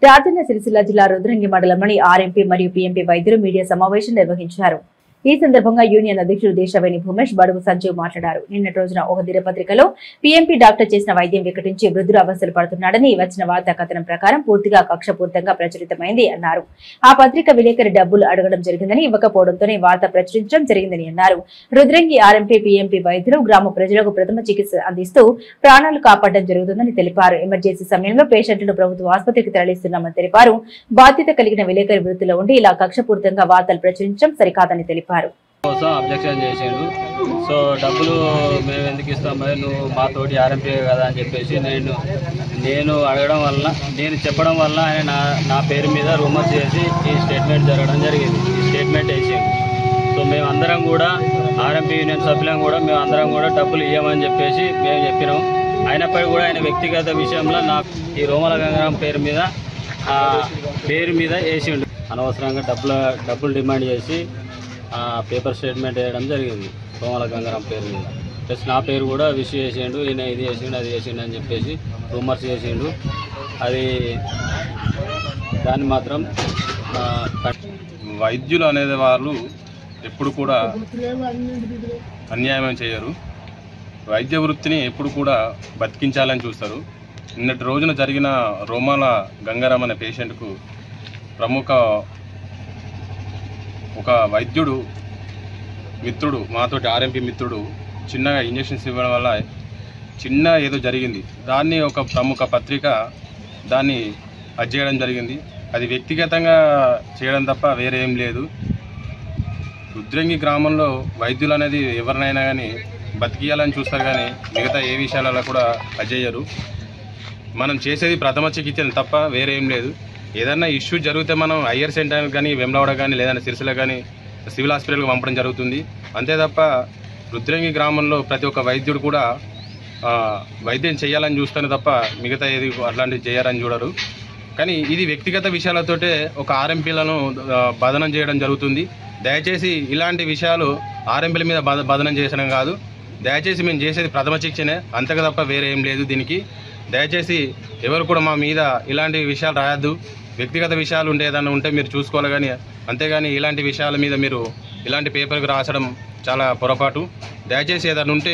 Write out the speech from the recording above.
రాజన్న సిరిసిల్ల జిల్లా రుద్రంగి మండలంలోని ఆర్ఎంపీ మరియు పీఎంపీ వైద్యులు మీడియా సమావేశం నిర్వహించారు. ఈ సందర్భంగా యూనియన్ అధ్యక్షుడు దేశవేణి భూమేష్ బడుగు సంజీవ్ మాట్లాడారు. నిన్నటి రోజున ఒక దినపత్రికలో పీఎంపీ డాక్టర్ చేసిన వైద్యం వికటించి వృద్ధులు అవస్థలు పడుతున్నాడని వచ్చిన వార్తా కథనం ప్రకారం పూర్తిగా కక్షపూర్తంగా ప్రచురితమైంది అన్నారు. ఆ పత్రిక విలేకరి డబ్బులు అడగడం జరిగిందని, ఇవ్వకపోవడంతోనే వార్త ప్రచురించడం జరిగిందని అన్నారు. రుద్రంగి ఆర్ఎంపీ పీఎంపీ వైద్యులు గ్రామ ప్రజలకు ప్రథమ చికిత్స అందిస్తూ ప్రాణాలు కాపాడడం జరుగుతుందని తెలిపారు. ఎమర్జెన్సీ సమయంలో పేషెంట్లను ప్రభుత్వ ఆసుపత్రికి తరలిస్తున్నామని తెలిపారు. బాధ్యత కలిగిన విలేకరి వృత్తిలో ఉండి ఇలా కక్షపూర్తంగా వార్తలు ప్రచురించడం సరికాదని తెలిపారు. అబ్జెక్షన్ చేసిండు. సో డబ్బులు మేము ఎందుకు ఇస్తాం, మరి నువ్వు మాతోటి ఆర్ఎంపీ కదా అని చెప్పేసి నేను అడగడం వల్ల, నేను చెప్పడం వల్ల ఆయన నా పేరు మీద రూమర్స్ చేసి ఈ స్టేట్మెంట్ జరగడం జరిగింది. ఈ స్టేట్మెంట్ వేసిండు. సో మేమందరం కూడా ఆర్ఎంపీ యూనియన్ సభ్యులం కూడా మేమందరం కూడా డబ్బులు ఇవ్వమని చెప్పేసి మేము చెప్పినాం. అయినప్పటికీ కూడా ఆయన వ్యక్తిగత విషయంలో ఈ రోమల గంగారాం పేరు మీద వేసిండు. అనవసరంగా డబ్బులు డిమాండ్ చేసి పేపర్ స్టేట్మెంట్ వేయడం జరిగింది రోమల గంగారాం పేరు మీద. ప్లస్ నా పేరు కూడా విష్ చేసిండు, ఈయన ఇది చేసిండు అది చేసిండు అని చెప్పేసి రూమర్స్ చేసిండు. అది దాన్ని మాత్రం వైద్యులు అనేది వాళ్ళు ఎప్పుడు కూడా అన్యాయం చేయరు. వైద్య వృత్తిని ఎప్పుడు కూడా బతికించాలని చూస్తారు. నిన్నటి రోజున జరిగిన రోమాల గంగారాం అనే పేషెంట్కు ప్రముఖ ఒక వైద్యుడు మిత్రుడు, మాతోటి ఆర్ఎంపీ మిత్రుడు చిన్నగా ఇంజెక్షన్స్ ఇవ్వడం వల్ల చిన్న ఏదో జరిగింది. దాన్ని ఒక ప్రముఖ పత్రిక దాన్ని అది చేయడం జరిగింది. అది వ్యక్తిగతంగా చేయడం తప్ప వేరే ఏం లేదు. రుద్రంగి గ్రామంలో వైద్యులు అనేది ఎవరినైనా కానీ బతికియాలని చూస్తారు, కానీ మిగతా ఏ విషయాలలో కూడా అజేయరు. మనం చేసేది ప్రథమ చికిత్సలు తప్ప వేరే ఏం లేదు. ఏదైనా ఇష్యూ జరిగితే మనం హయ్యర్ సెంటర్ కానీ వెమ్లవాడ కానీ లేదంటే సిరిసిల్ల కానీ సివిల్ హాస్పిటల్కి పంపడం జరుగుతుంది. అంతే తప్ప రుద్రంగి గ్రామంలో ప్రతి ఒక్క వైద్యుడు కూడా వైద్యం చేయాలని చూస్తాను తప్ప మిగతా ఏది అట్లాంటివి చేయాలని చూడరు. కానీ ఇది వ్యక్తిగత విషయాలతోటే ఒక ఆర్ఎంపీలను బదనం చేయడం జరుగుతుంది. దయచేసి ఇలాంటి విషయాలు ఆర్ఎంపీల మీద బదనం చేసడం కాదు. దయచేసి మేము చేసేది ప్రథమ చికిత్సనే, అంతకు తప్ప వేరే ఏం లేదు. దీనికి దయచేసి ఎవరు కూడా మా మీద ఇలాంటి విషయాలు రాయద్దు. వ్యక్తిగత విషయాలు ఉంటే ఏదైనా ఉంటే మీరు చూసుకోవాలి, కానీ అంతేగాని ఇలాంటి విషయాల మీద మీరు ఇలాంటి పేపర్కి రాసడం చాలా పొరపాటు. దయచేసి ఏదైనా ఉంటే